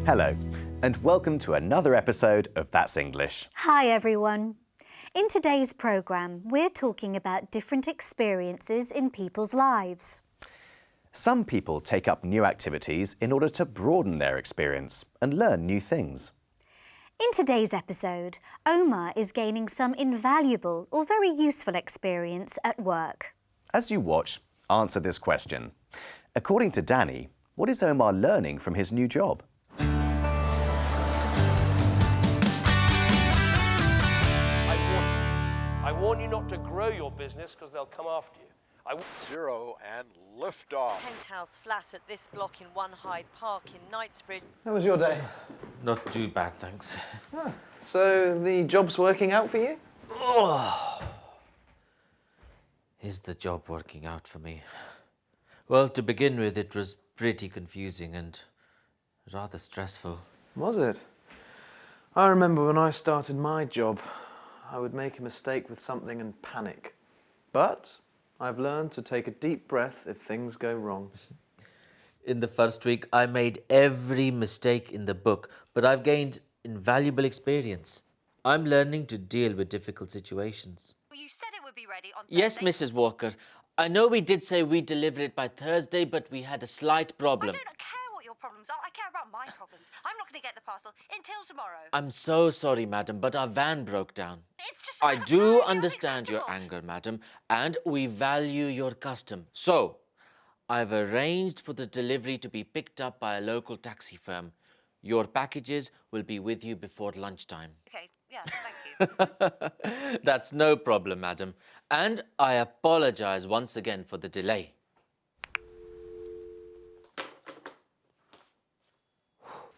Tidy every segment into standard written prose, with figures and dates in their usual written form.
Hello, and welcome to another episode of That's English. Hi everyone. In today's programme, we're talking about different experiences in people's lives. Some people take up new activities in order to broaden their experience and learn new things. In today's episode, Omar is gaining some invaluable or very useful experience at work. As you watch, answer this question. According to Danny, what is Omar learning from his new job? I warn you not to grow your business because they'll come after you. 0 and lift off. Penthouse flat at this block in One Hyde Park in Knightsbridge. How was your day? Not too bad, thanks. So the job's working out for you? Is the job working out for me? Well, to begin with, it was pretty confusing and rather stressful. Was it? I remember when I started my job, I would make a mistake with something and panic. But I've learned to take a deep breath if things go wrong. In the first week, I made every mistake in the book, but I've gained invaluable experience. I'm learning to deal with difficult situations. You said it would be ready on Thursday. Yes, Mrs. Walker. I know we did say we'd deliver it by Thursday, but we had a slight problem. I don't care what your problems are. I care about my problems. I'm not going to get the parcel until tomorrow. I'm so sorry, madam, but our van broke down. It's just I do entirely understand your unacceptable. anger, madam, and we value your custom. So, I've arranged for the delivery to be picked up by a local taxi firm. Your packages will be with you before lunchtime. Okay, yeah, thank you. That's no problem, madam. And I apologize once again for the delay.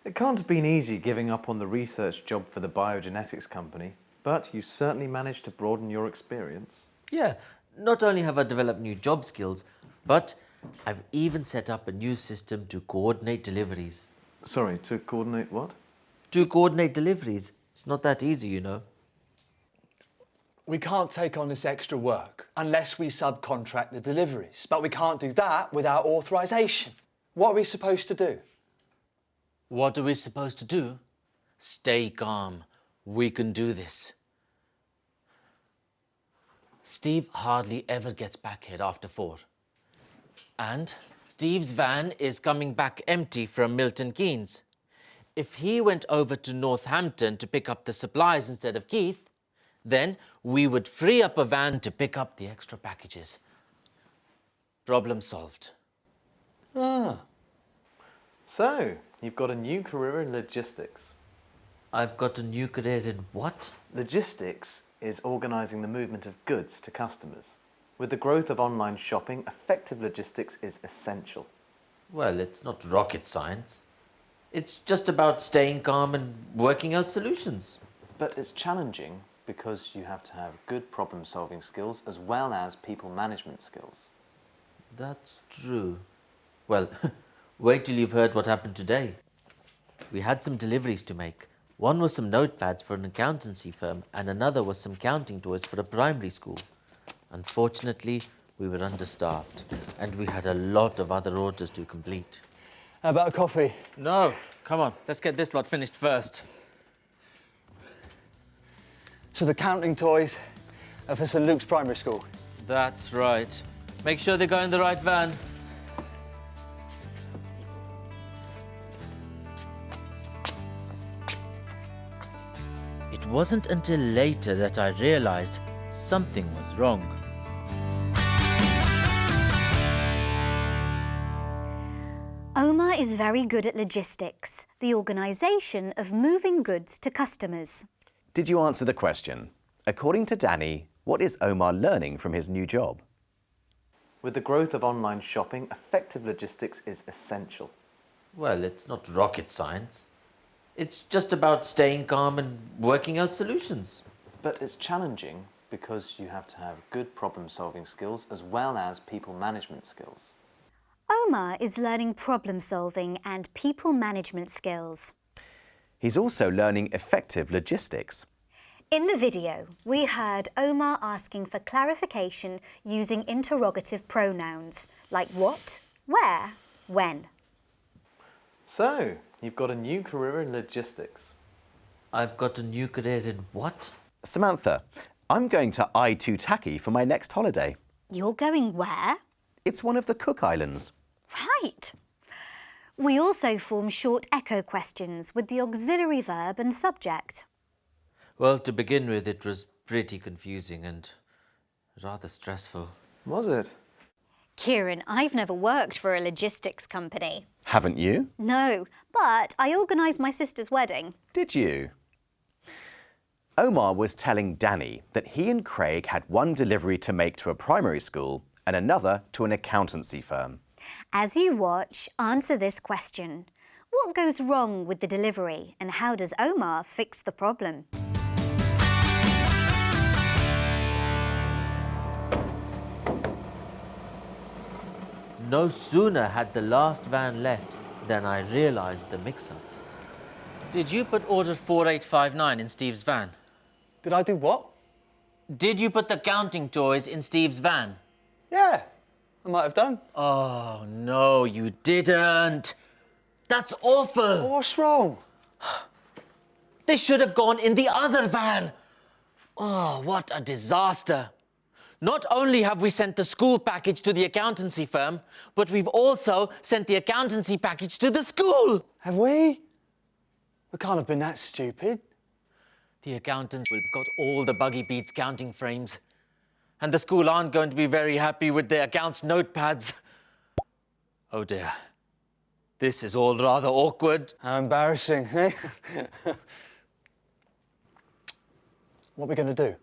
It can't have been easy giving up on the research job for the biogenetics company, but you certainly managed to broaden your experience. Yeah, not only have I developed new job skills, but I've even set up a new system to coordinate deliveries. Sorry, to coordinate what? To coordinate deliveries. It's not that easy, you know. We can't take on this extra work unless we subcontract the deliveries. But we can't do that without authorisation. What are we supposed to do? What are we supposed to do? Stay calm. We can do this. Steve hardly ever gets back here after 4. And Steve's van is coming back empty from Milton Keynes. If he went over to Northampton to pick up the supplies instead of Keith, then we would free up a van to pick up the extra packages. Problem solved. So, you've got a new career in logistics. I've got a new career in what? Logistics is organising the movement of goods to customers. With the growth of online shopping, effective logistics is essential. Well, it's not rocket science. It's just about staying calm and working out solutions. But it's challenging because you have to have good problem-solving skills as well as people management skills. That's true. Well, wait till you've heard what happened today. We had some deliveries to make. One was some notepads for an accountancy firm and another was some counting toys for a primary school. Unfortunately, we were understaffed and we had a lot of other orders to complete. How about a coffee? No, come on, let's get this lot finished first. So the counting toys are for St Luke's Primary School. That's right. Make sure they go in the right van. It wasn't until later that I realized something was wrong. Omar is very good at logistics, the organisation of moving goods to customers. Did you answer the question? According to Danny, what is Omar learning from his new job? With the growth of online shopping, effective logistics is essential. Well, it's not rocket science. It's just about staying calm and working out solutions. But it's challenging because you have to have good problem-solving skills as well as people management skills. Omar is learning problem-solving and people management skills. He's also learning effective logistics. In the video, we heard Omar asking for clarification using interrogative pronouns like what, where, when. So, You've got a new career in logistics. I've got a new career in what? Samantha, I'm going to Aitutaki for my next holiday. You're going where? It's one of the Cook Islands. Right. We also form short echo questions with the auxiliary verb and subject. Well, to begin with, it was pretty confusing and rather stressful. Was it? Kieran, I've never worked for a logistics company. Haven't you? No, but I organised my sister's wedding. Did you? Omar was telling Danny that he and Craig had one delivery to make to a primary school and another to an accountancy firm. As you watch, answer this question. What goes wrong with the delivery and how does Omar fix the problem? No sooner had the last van left than I realized the mix-up. Did you put order 4859 in Steve's van? Did I do what? Did you put the counting toys in Steve's van? Yeah, I might have done. Oh, no, you didn't. That's awful. What's wrong? They should have gone in the other van. Oh, what a disaster. Not only have we sent the school package to the accountancy firm, but we've also sent the accountancy package to the school. Have we? We can't have been that stupid. The accountants will have got all the Buggy Beats counting frames. And the school aren't going to be very happy with their accounts notepads. Oh dear. This is all rather awkward. How embarrassing, eh? What are we going to do?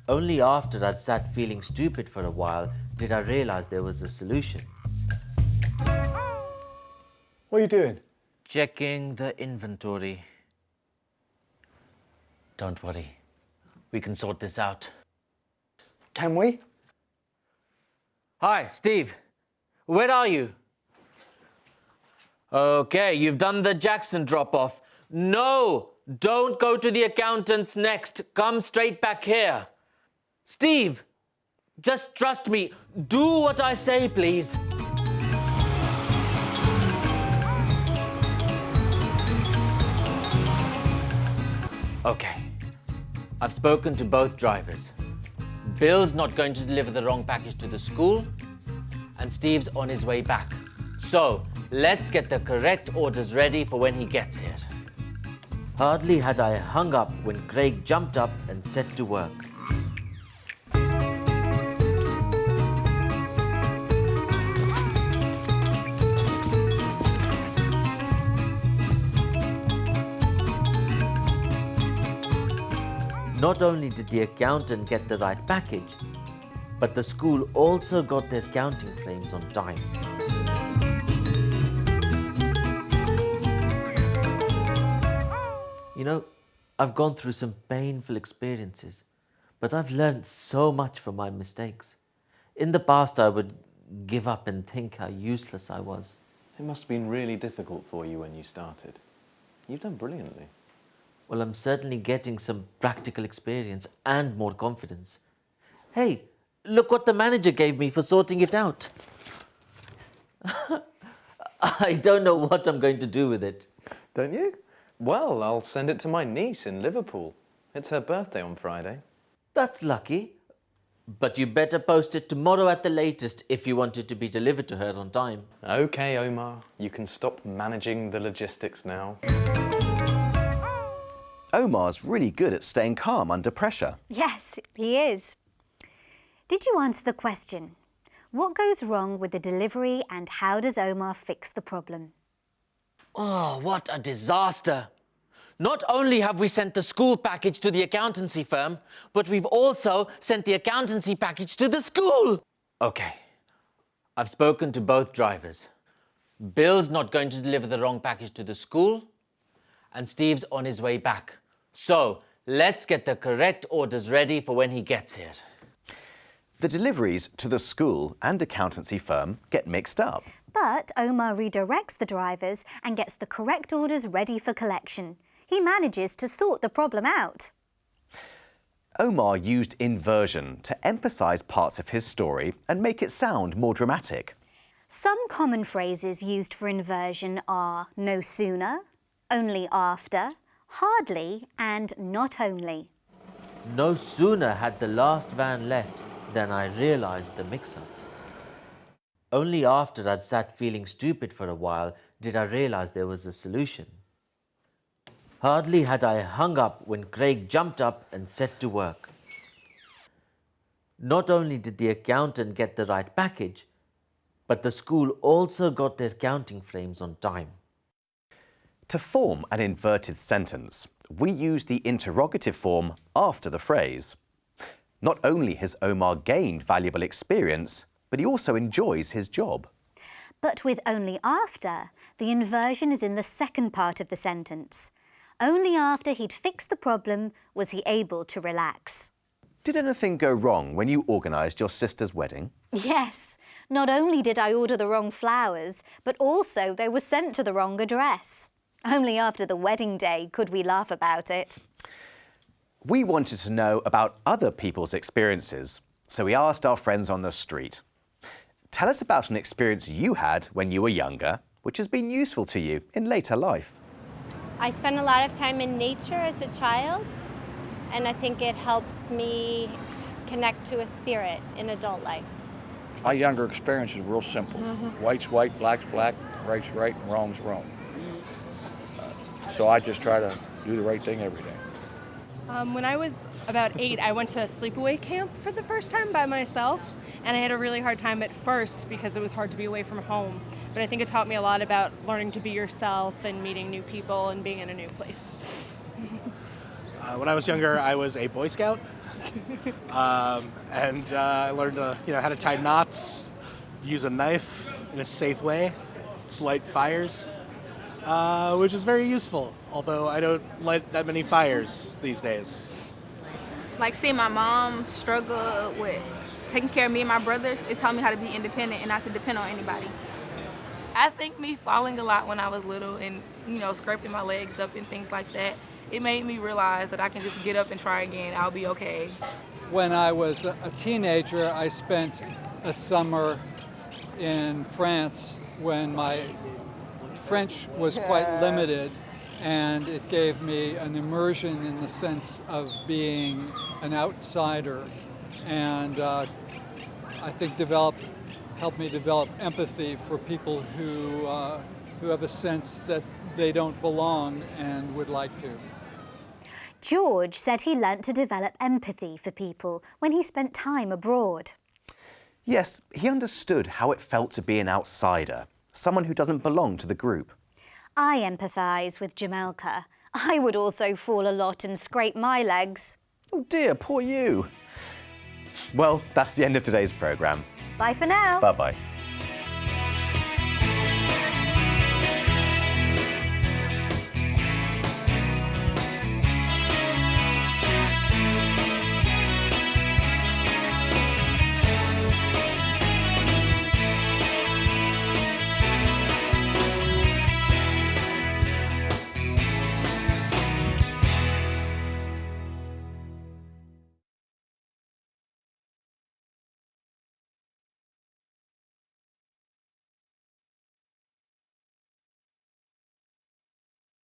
Only after I'd sat feeling stupid for a while did I realize there was a solution. What are you doing? Checking the inventory. Don't worry. We can sort this out. Can we? Hi, Steve. Where are you? Okay, you've done the Jackson drop-off. No! Don't go to the accountant's next. Come straight back here. Steve, just trust me. Do what I say, please. Okay. I've spoken to both drivers. Bill's not going to deliver the wrong package to the school, and Steve's on his way back. So, let's get the correct orders ready for when he gets here. Hardly had I hung up when Craig jumped up and set to work. Not only did the accountant get the right package, but the school also got their counting frames on time. You know, I've gone through some painful experiences, but I've learned so much from my mistakes. In the past, I would give up and think how useless I was. It must have been really difficult for you when you started. You've done brilliantly. Well, I'm certainly getting some practical experience and more confidence. Hey, look what the manager gave me for sorting it out. I don't know what I'm going to do with it. Don't you? Well, I'll send it to my niece in Liverpool. It's her birthday on Friday. That's lucky. But you better post it tomorrow at the latest if you want it to be delivered to her on time. Okay, Omar, you can stop managing the logistics now. Omar's really good at staying calm under pressure. Yes, he is. Did you answer the question? What goes wrong with the delivery and how does Omar fix the problem? Oh, what a disaster. Not only have we sent the school package to the accountancy firm, but we've also sent the accountancy package to the school. Okay, I've spoken to both drivers. Bill's not going to deliver the wrong package to the school, and Steve's on his way back. So, let's get the correct orders ready for when he gets here. The deliveries to the school and accountancy firm get mixed up. But Omar redirects the drivers and gets the correct orders ready for collection. He manages to sort the problem out. Omar used inversion to emphasise parts of his story and make it sound more dramatic. Some common phrases used for inversion are no sooner, only after, hardly and not only. No sooner had the last van left than I realised the mix-up. Only after I'd sat feeling stupid for a while did I realise there was a solution. Hardly had I hung up when Craig jumped up and set to work. Not only did the accountant get the right package, but the school also got their counting frames on time. To form an inverted sentence, we use the interrogative form after the phrase. Not only has Omar gained valuable experience, but he also enjoys his job. But with only after, the inversion is in the second part of the sentence. Only after he'd fixed the problem was he able to relax. Did anything go wrong when you organised your sister's wedding? Yes, not only did I order the wrong flowers, but also they were sent to the wrong address. Only after the wedding day could we laugh about it. We wanted to know about other people's experiences, so we asked our friends on the street. Tell us about an experience you had when you were younger, which has been useful to you in later life. I spent a lot of time in nature as a child, and I think it helps me connect to a spirit in adult life. My younger experience is real simple. White's white, black's black, right's right, and wrong's wrong. So I just try to do the right thing every day. When I was about 8, I went to a sleepaway camp for the first time by myself, and I had a really hard time at first because it was hard to be away from home. But I think it taught me a lot about learning to be yourself and meeting new people and being in a new place. When I was younger, I was a Boy Scout, and I learned how to tie knots, use a knife in a safe way, light fires, which is very useful. Although I don't light that many fires these days. Like seeing my mom struggle with taking care of me and my brothers, it taught me how to be independent and not to depend on anybody. I think me falling a lot when I was little and, scraping my legs up and things like that, it made me realize that I can just get up and try again. I'll be okay. When I was a teenager, I spent a summer in France when my French was quite limited, and it gave me an immersion in the sense of being an outsider, and I think helped me develop empathy for people who have a sense that they don't belong and would like to. George said he learnt to develop empathy for people when he spent time abroad. Yes, he understood how it felt to be an outsider, someone who doesn't belong to the group. I empathise with Jamelka. I would also fall a lot and scrape my legs. Oh dear, poor you. Well, that's the end of today's programme. Bye for now. Bye-bye.